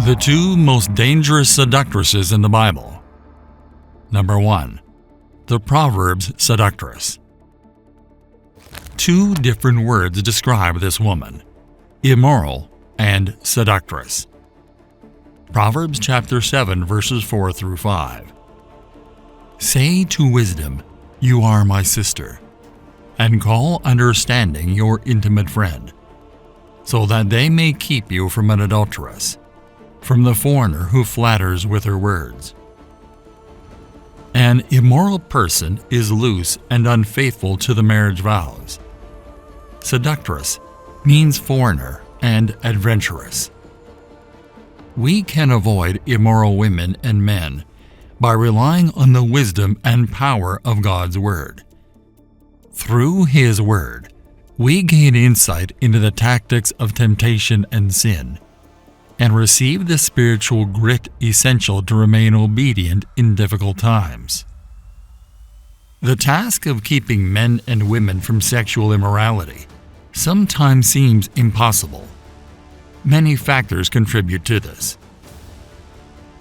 The two most dangerous seductresses in the Bible. Number 1. The Proverbs seductress. Two different words describe this woman: immoral and seductress. Proverbs chapter 7 verses 4 through 5. Say to wisdom, "You are my sister," and call understanding your intimate friend, so that they may keep you from an adulteress, from the foreigner who flatters with her words. An immoral person is loose and unfaithful to the marriage vows. Seductress means foreigner and adventurous. We can avoid immoral women and men by relying on the wisdom and power of God's Word. Through His Word, we gain insight into the tactics of temptation and sin, and receive the spiritual grit essential to remain obedient in difficult times. The task of keeping men and women from sexual immorality sometimes seems impossible. Many factors contribute to this.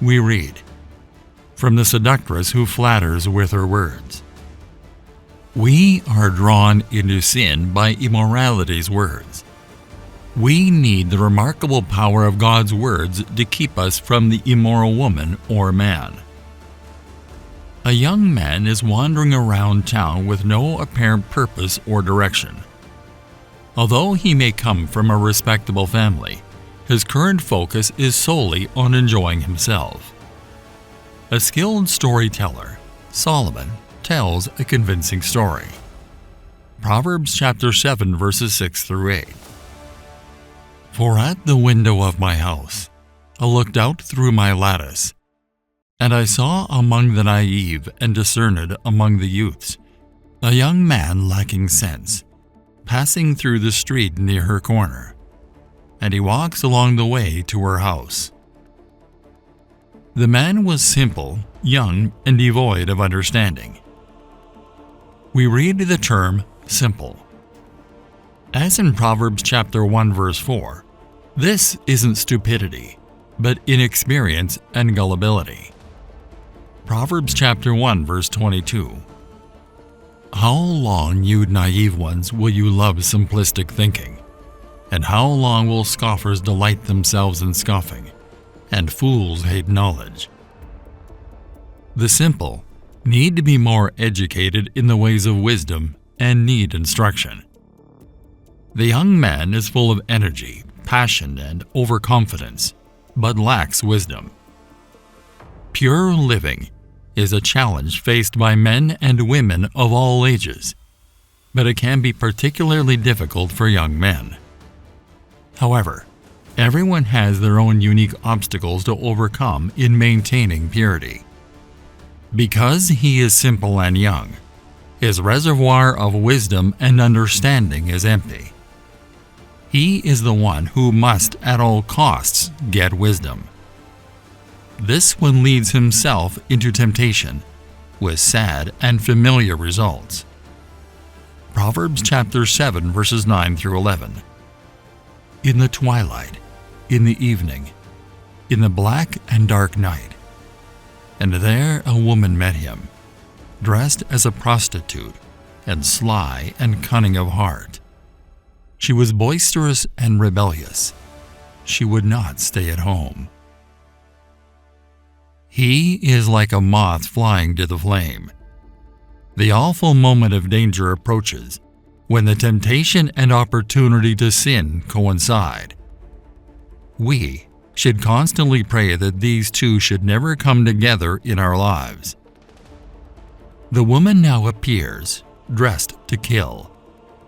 We read, "From the seductress who flatters with her words." We are drawn into sin by immorality's words. We need the remarkable power of God's words to keep us from the immoral woman or man. A young man is wandering around town with no apparent purpose or direction. Although he may come from a respectable family, his current focus is solely on enjoying himself. A skilled storyteller, Solomon, tells a convincing story. Proverbs chapter 7 verses 6 through 8. For at the window of my house I looked out through my lattice, and I saw among the naive and discerned among the youths a young man lacking sense, passing through the street near her corner, and he walks along the way to her house. The man was simple, young, and devoid of understanding. We read the term simple. As in Proverbs chapter 1 verse 4, this isn't stupidity, but inexperience and gullibility. Proverbs chapter 1 verse 22. How long, you naive ones, will you love simplistic thinking? And how long will scoffers delight themselves in scoffing, and fools hate knowledge? The simple need to be more educated in the ways of wisdom and need instruction. The young man is full of energy, passion, and overconfidence, but lacks wisdom. Pure living is a challenge faced by men and women of all ages, but it can be particularly difficult for young men. However, everyone has their own unique obstacles to overcome in maintaining purity. Because he is simple and young, his reservoir of wisdom and understanding is empty. He is the one who must at all costs get wisdom. This one leads himself into temptation with sad and familiar results. Proverbs chapter 7 verses 9 through 11. In the twilight, in the evening, in the black and dark night, and there a woman met him, dressed as a prostitute, and sly and cunning of heart. She was boisterous and rebellious. She would not stay at home. He is like a moth flying to the flame. The awful moment of danger approaches when the temptation and opportunity to sin coincide. We should constantly pray that these two should never come together in our lives. The woman now appears, dressed to kill,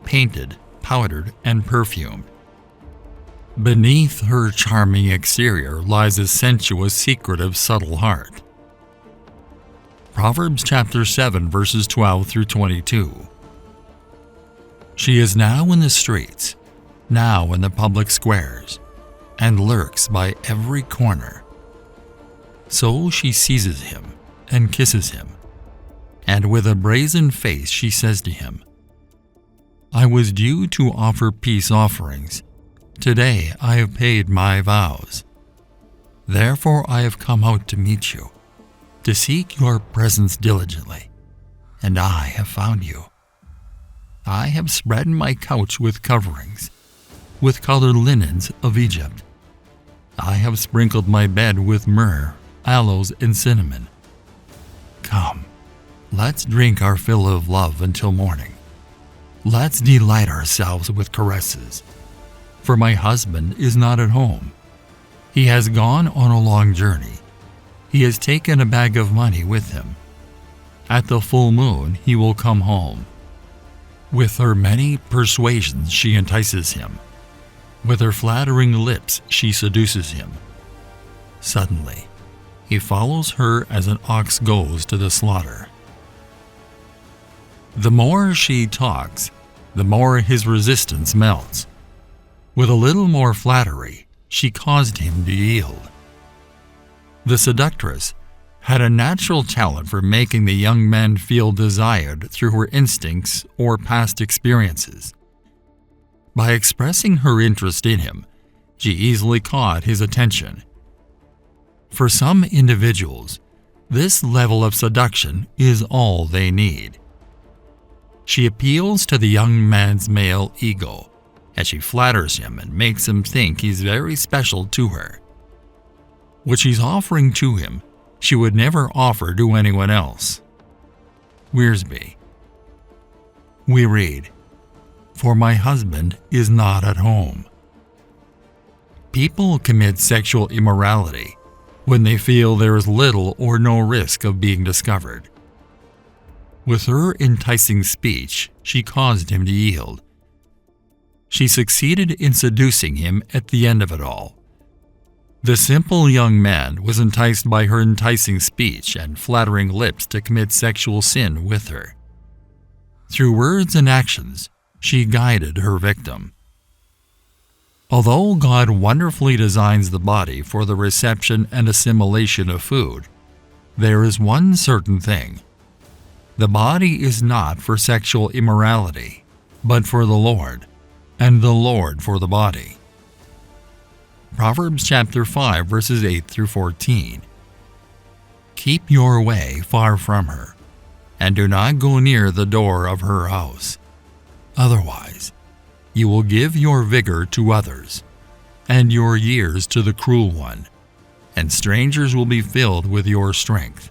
painted, powdered, and perfumed. Beneath her charming exterior lies a sensuous, secretive, subtle heart. Proverbs chapter 7 verses 12 through 22. She is now in the streets, now in the public squares, and lurks by every corner. So she seizes him and kisses him, and with a brazen face she says to him, I was due to offer peace offerings. Today I have paid my vows. Therefore I have come out to meet you, to seek your presence diligently, and I have found you. I have spread my couch with coverings, with colored linens of Egypt. I have sprinkled my bed with myrrh, aloes, and cinnamon. Come, let's drink our fill of love until morning. Let's delight ourselves with caresses. For my husband is not at home. He has gone on a long journey. He has taken a bag of money with him. At the full moon he will come home. With her many persuasions she entices him. With her flattering lips she seduces him. Suddenly, he follows her as an ox goes to the slaughter. The more she talks, the more his resistance melts. With a little more flattery, she caused him to yield. The seductress had a natural talent for making the young man feel desired through her instincts or past experiences. By expressing her interest in him, she easily caught his attention. For some individuals, this level of seduction is all they need. She appeals to the young man's male ego as she flatters him and makes him think he's very special to her. What she's offering to him, she would never offer to anyone else. Wiersbe. We read, "For my husband is not at home." People commit sexual immorality when they feel there is little or no risk of being discovered. With her enticing speech, she caused him to yield. She succeeded in seducing him at the end of it all. The simple young man was enticed by her enticing speech and flattering lips to commit sexual sin with her. Through words and actions, she guided her victim. Although God wonderfully designs the body for the reception and assimilation of food, there is one certain thing. The body is not for sexual immorality, but for the Lord, and the Lord for the body. Proverbs chapter 5 verses 8 through 14. Keep your way far from her, and do not go near the door of her house. Otherwise, you will give your vigor to others, and your years to the cruel one, and strangers will be filled with your strength,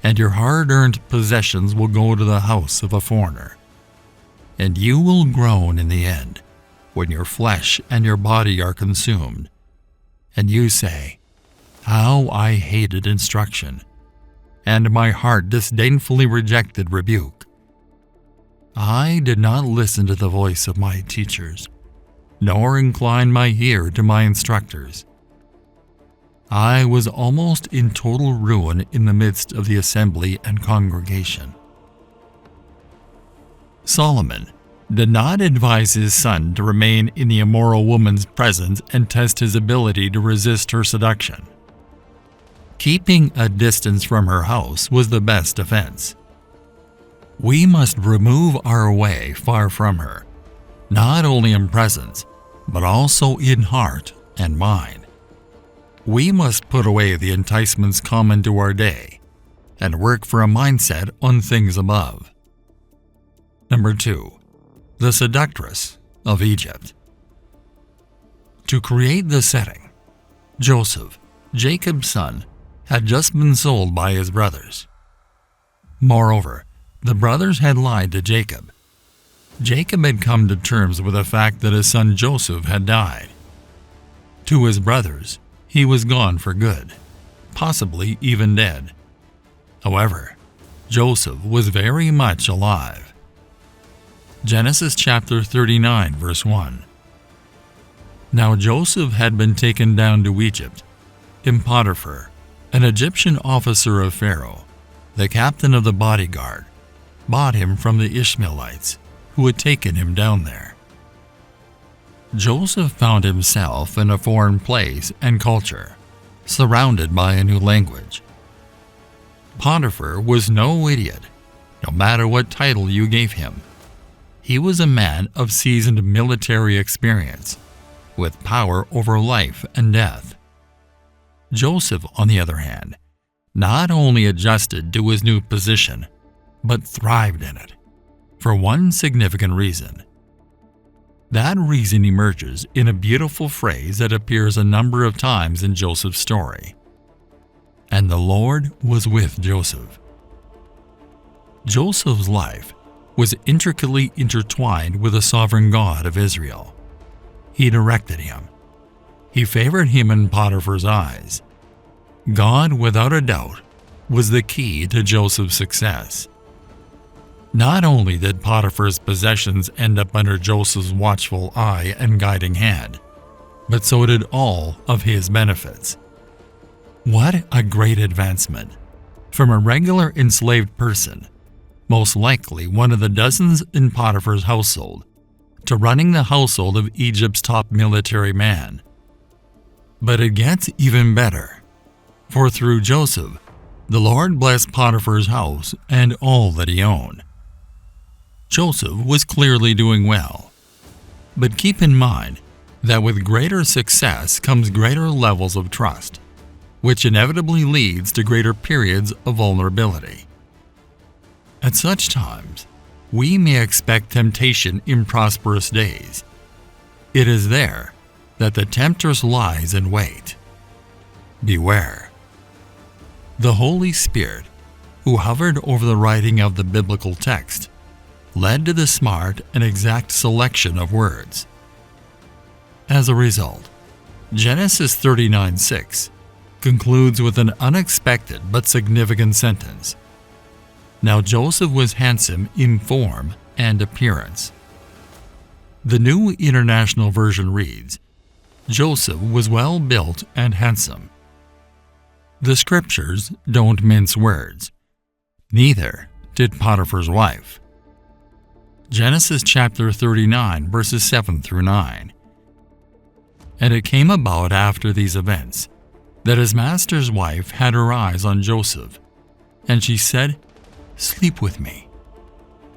and your hard-earned possessions will go to the house of a foreigner. And you will groan in the end, when your flesh and your body are consumed. And you say, "How I hated instruction, and my heart disdainfully rejected rebuke. I did not listen to the voice of my teachers, nor incline my ear to my instructors. I was almost in total ruin in the midst of the assembly and congregation." Solomon did not advise his son to remain in the immoral woman's presence and test his ability to resist her seduction. Keeping a distance from her house was the best defense. We must remove our way far from her, not only in presence, but also in heart and mind. We must put away the enticements common to our day and work for a mindset on things above. Number 2. The Seductress of Egypt. To create the setting, Joseph, Jacob's son, had just been sold by his brothers. Moreover, the brothers had lied to Jacob. Jacob had come to terms with the fact that his son Joseph had died. To his brothers, he was gone for good, possibly even dead. However, Joseph was very much alive. Genesis chapter 39 verse 1. Now Joseph had been taken down to Egypt, and Potiphar, an Egyptian officer of Pharaoh, the captain of the bodyguard, bought him from the Ishmaelites who had taken him down there. Joseph found himself in a foreign place and culture, surrounded by a new language. Potiphar was no idiot, no matter what title you gave him. He was a man of seasoned military experience, with power over life and death. Joseph, on the other hand, not only adjusted to his new position, but thrived in it, for one significant reason. That reason emerges in a beautiful phrase that appears a number of times in Joseph's story. And the Lord was with Joseph. Joseph's life was intricately intertwined with the sovereign God of Israel. He directed him. He favored him in Potiphar's eyes. God, without a doubt, was the key to Joseph's success. Not only did Potiphar's possessions end up under Joseph's watchful eye and guiding hand, but so did all of his benefits. What a great advancement! From a regular enslaved person, most likely one of the dozens in Potiphar's household, to running the household of Egypt's top military man. But it gets even better, for through Joseph, the Lord blessed Potiphar's house and all that he owned. Joseph was clearly doing well, but keep in mind that with greater success comes greater levels of trust, which inevitably leads to greater periods of vulnerability. At such times, we may expect temptation in prosperous days. It is there that the tempter lies in wait. Beware. The Holy Spirit, who hovered over the writing of the biblical text, led to the smart and exact selection of words. As a result, Genesis 39:6 concludes with an unexpected but significant sentence. Now Joseph was handsome in form and appearance. The New International Version reads, Joseph was well built and handsome. The scriptures don't mince words. Neither did Potiphar's wife. Genesis chapter 39, verses 7 through 9. And it came about after these events that his master's wife had her eyes on Joseph, and she said, Sleep with me.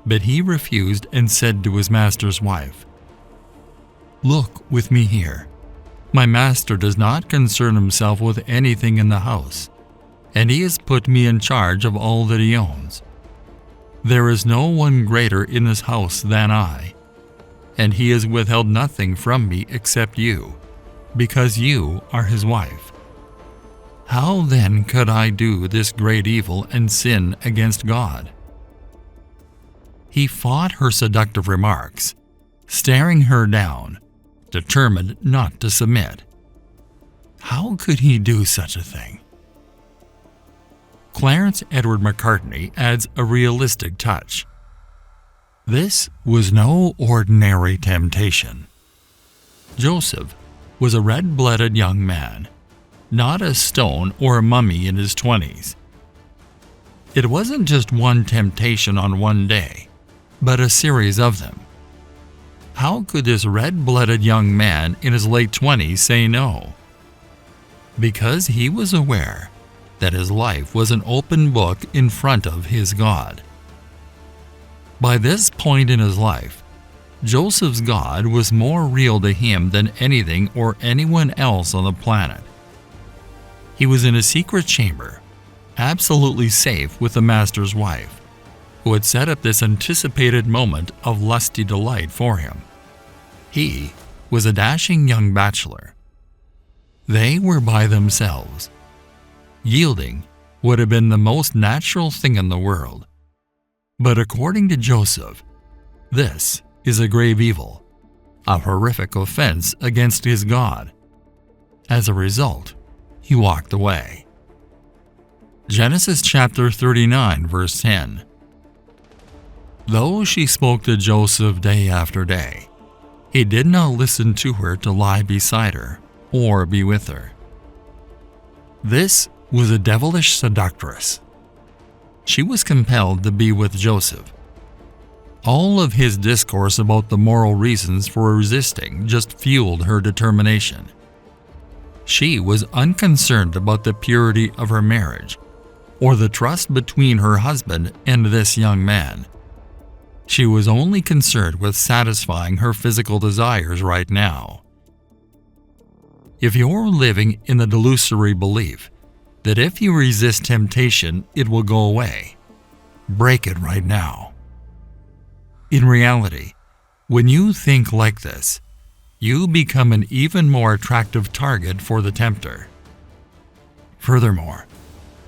But he refused and said to his master's wife, Look with me here. My master does not concern himself with anything in the house, and he has put me in charge of all that he owns. There is no one greater in this house than I, and he has withheld nothing from me except you, because you are his wife. How then could I do this great evil and sin against God? He fought her seductive remarks, staring her down, determined not to submit. How could he do such a thing? Clarence Edward McCartney adds a realistic touch. This was no ordinary temptation. Joseph was a red-blooded young man, not a stone or a mummy in his 20s. It wasn't just one temptation on one day, but a series of them. How could this red-blooded young man in his late 20s say no? Because he was aware that his life was an open book in front of his God. By this point in his life, Joseph's God was more real to him than anything or anyone else on the planet. He was in a secret chamber, absolutely safe with the master's wife, who had set up this anticipated moment of lusty delight for him. He was a dashing young bachelor. They were by themselves. Yielding would have been the most natural thing in the world. But according to Joseph, this is a grave evil, a horrific offense against his God. As a result, he walked away. Genesis chapter 39, verse 10. Though she spoke to Joseph day after day, he did not listen to her to lie beside her or be with her. This was a devilish seductress. She was compelled to be with Joseph. All of his discourse about the moral reasons for resisting just fueled her determination. She was unconcerned about the purity of her marriage or the trust between her husband and this young man. She was only concerned with satisfying her physical desires right now. If you're living in the delusory belief that if you resist temptation, it will go away, break it right now. In reality, when you think like this, you become an even more attractive target for the tempter. Furthermore,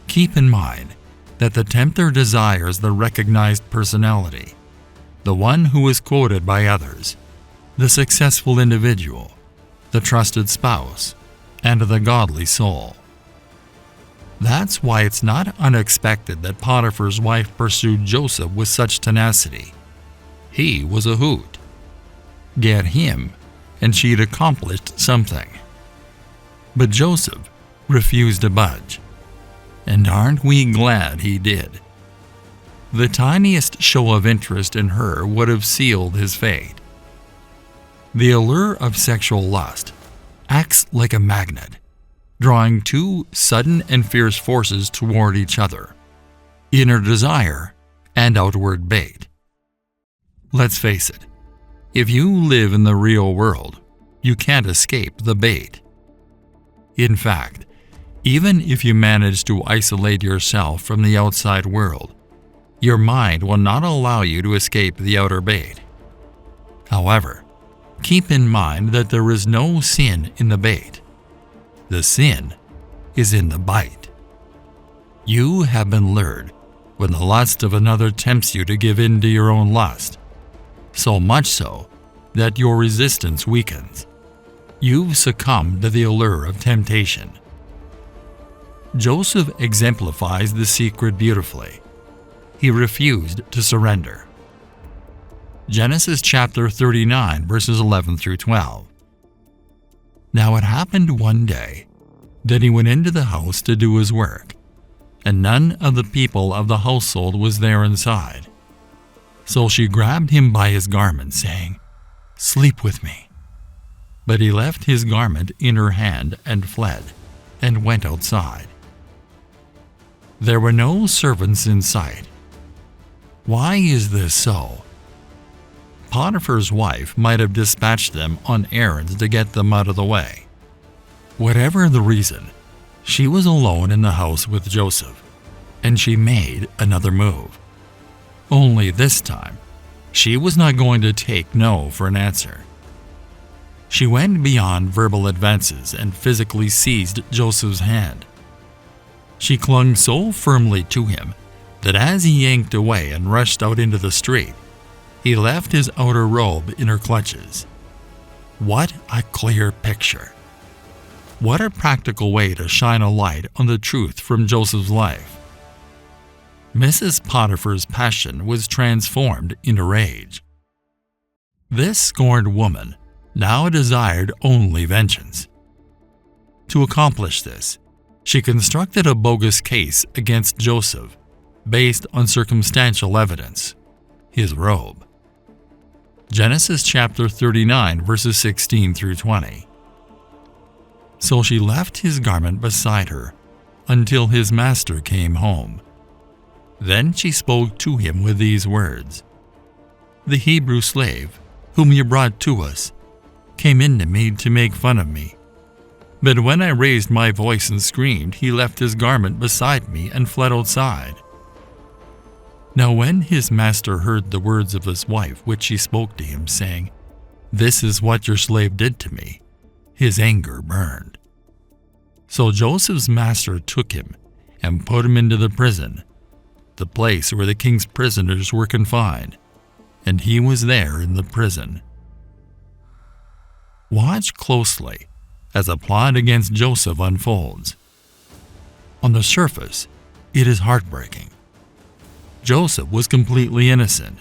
keep in mind that the tempter desires the recognized personality, the one who is quoted by others, the successful individual, the trusted spouse, and the godly soul. That's why it's not unexpected that Potiphar's wife pursued Joseph with such tenacity. He was a hoot. Get him, and she'd accomplished something. But Joseph refused to budge. And aren't we glad he did? The tiniest show of interest in her would have sealed his fate. The allure of sexual lust acts like a magnet, drawing two sudden and fierce forces toward each other: inner desire and outward bait. Let's face it, if you live in the real world, you can't escape the bait. In fact, even if you manage to isolate yourself from the outside world, your mind will not allow you to escape the outer bait. However, keep in mind that there is no sin in the bait. The sin is in the bite. You have been lured when the lust of another tempts you to give in to your own lust, so much so that your resistance weakens. You've succumbed to the allure of temptation. Joseph exemplifies the secret beautifully. He refused to surrender. Genesis chapter 39, verses 11 through 12. Now it happened one day that he went into the house to do his work, and none of the people of the household was there inside. So she grabbed him by his garment, saying, "Sleep with me." But he left his garment in her hand and fled, and went outside. There were no servants in sight. Why is this so? Potiphar's wife might have dispatched them on errands to get them out of the way. Whatever the reason, she was alone in the house with Joseph, and she made another move. Only this time, she was not going to take no for an answer. She went beyond verbal advances and physically seized Joseph's hand. She clung so firmly to him that as he yanked away and rushed out into the street, he left his outer robe in her clutches. What a clear picture! What a practical way to shine a light on the truth from Joseph's life. Mrs. Potiphar's passion was transformed into rage. This scorned woman now desired only vengeance. To accomplish this, she constructed a bogus case against Joseph based on circumstantial evidence: his robe. Genesis chapter 39, verses 16 through 20. So she left his garment beside her until his master came home. Then she spoke to him with these words: "The Hebrew slave, whom you brought to us, came in to me to make fun of me. But when I raised my voice and screamed, he left his garment beside me and fled outside." Now when his master heard the words of his wife which she spoke to him, saying, "This is what your slave did to me," his anger burned. So Joseph's master took him and put him into the prison, the place where the king's prisoners were confined, and he was there in the prison. Watch closely as a plot against Joseph unfolds. On the surface, it is heartbreaking. Joseph was completely innocent,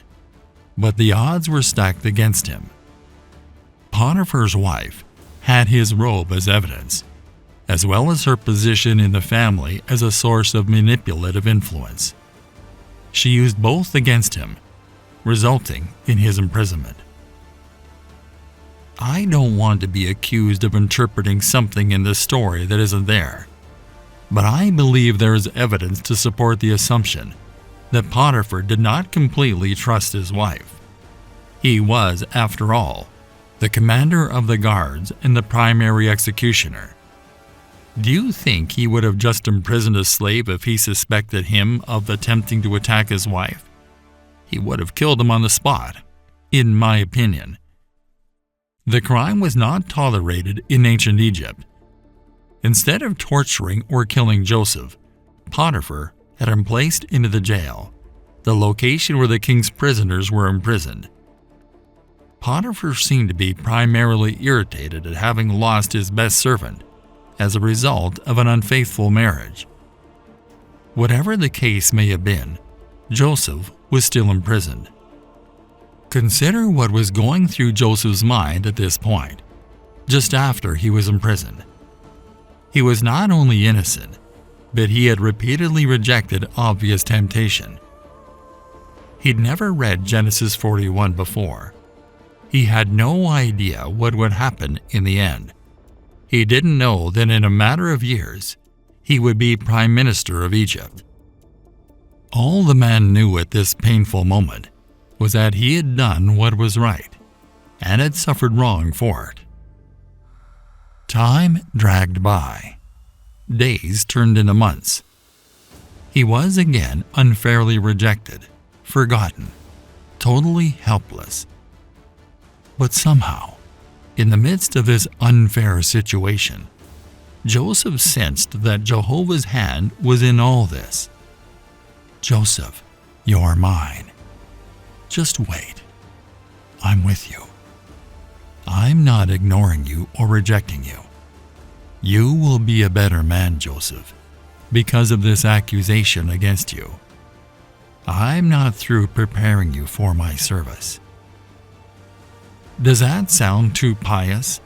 but the odds were stacked against him. Potiphar's wife had his robe as evidence, as well as her position in the family as a source of manipulative influence. She used both against him, resulting in his imprisonment. I don't want to be accused of interpreting something in this story that isn't there, but I believe there is evidence to support the assumption that Potiphar did not completely trust his wife. He was, after all, the commander of the guards and the primary executioner. Do you think he would have just imprisoned a slave if he suspected him of attempting to attack his wife? He would have killed him on the spot, in my opinion. The crime was not tolerated in ancient Egypt. Instead of torturing or killing Joseph, Potiphar had him placed into the jail, the location where the king's prisoners were imprisoned. Potiphar seemed to be primarily irritated at having lost his best servant as a result of an unfaithful marriage. Whatever the case may have been, Joseph was still imprisoned. Consider what was going through Joseph's mind at this point, just after he was imprisoned. He was not only innocent, but he had repeatedly rejected obvious temptation. He'd never read Genesis 41 before. He had no idea what would happen in the end. He didn't know that in a matter of years, he would be Prime Minister of Egypt. All the man knew at this painful moment was that he had done what was right and had suffered wrong for it. Time dragged by. Days turned into months. He was again unfairly rejected, forgotten, totally helpless. But somehow, in the midst of this unfair situation, Joseph sensed that Jehovah's hand was in all this. "Joseph, you're mine. Just wait. I'm with you. I'm not ignoring you or rejecting you. You will be a better man, Joseph, because of this accusation against you. I'm not through preparing you for my service." Does that sound too pious?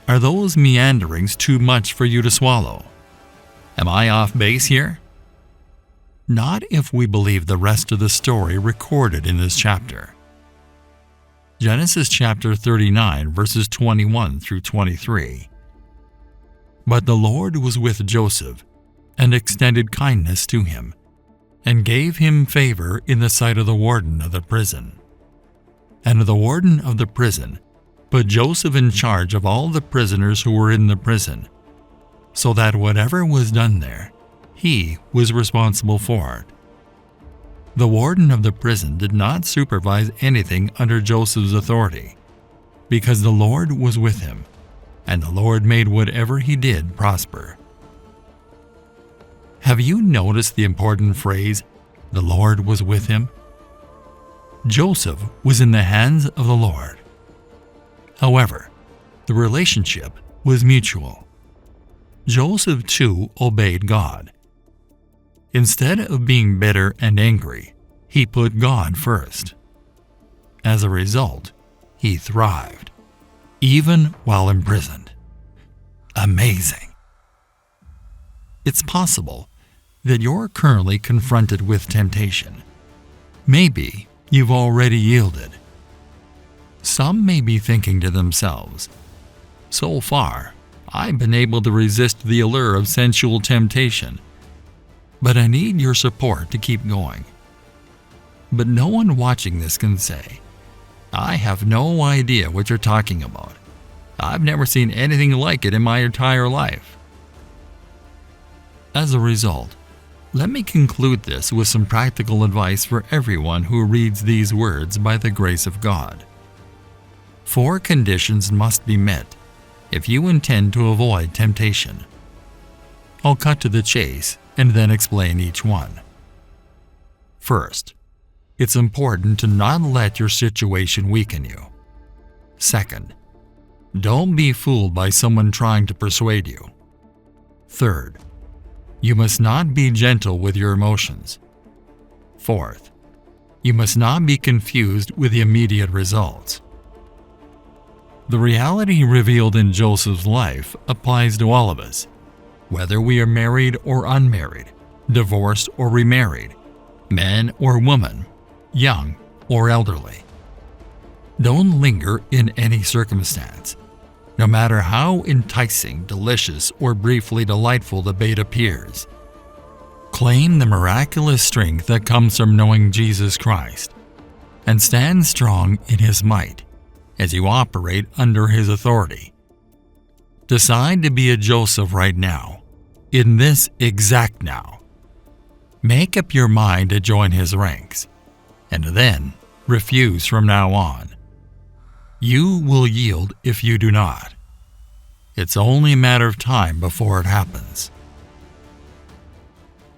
Are those meanderings too much for you to swallow? Am I off base here? Not if we believe the rest of the story recorded in this chapter. Genesis chapter 39, verses 21 through 23. But the Lord was with Joseph, and extended kindness to him, and gave him favor in the sight of the warden of the prison. And the warden of the prison put Joseph in charge of all the prisoners who were in the prison, so that whatever was done there, he was responsible for it. The warden of the prison did not supervise anything under Joseph's authority, because the Lord was with him, and the Lord made whatever he did prosper. Have you noticed the important phrase, "The Lord was with him"? Joseph was in the hands of the Lord. However, the relationship was mutual. Joseph too obeyed God. Instead of being bitter and angry, he put God first. As a result, he thrived, even while imprisoned. Amazing. It's possible that you're currently confronted with temptation. Maybe you've already yielded. Some may be thinking to themselves, "So far, I've been able to resist the allure of sensual temptation, but I need your support to keep going." But no one watching this can say, "I have no idea what you're talking about. I've never seen anything like it in my entire life." As a result, let me conclude this with some practical advice for everyone who reads these words by the grace of God. 4 conditions must be met if you intend to avoid temptation. I'll cut to the chase and then explain each one. First, it's important to not let your situation weaken you. Second, don't be fooled by someone trying to persuade you. Third, you must not be gentle with your emotions. Fourth, you must not be confused with the immediate results. The reality revealed in Joseph's life applies to all of us, whether we are married or unmarried, divorced or remarried, man or woman, young or elderly. Don't linger in any circumstance, no matter how enticing, delicious, or briefly delightful the bait appears. Claim the miraculous strength that comes from knowing Jesus Christ, and stand strong in His might, as you operate under his authority. Decide to be a Joseph right now, in this exact now. Make up your mind to join his ranks, and then refuse from now on. You will yield if you do not. It's only a matter of time before it happens.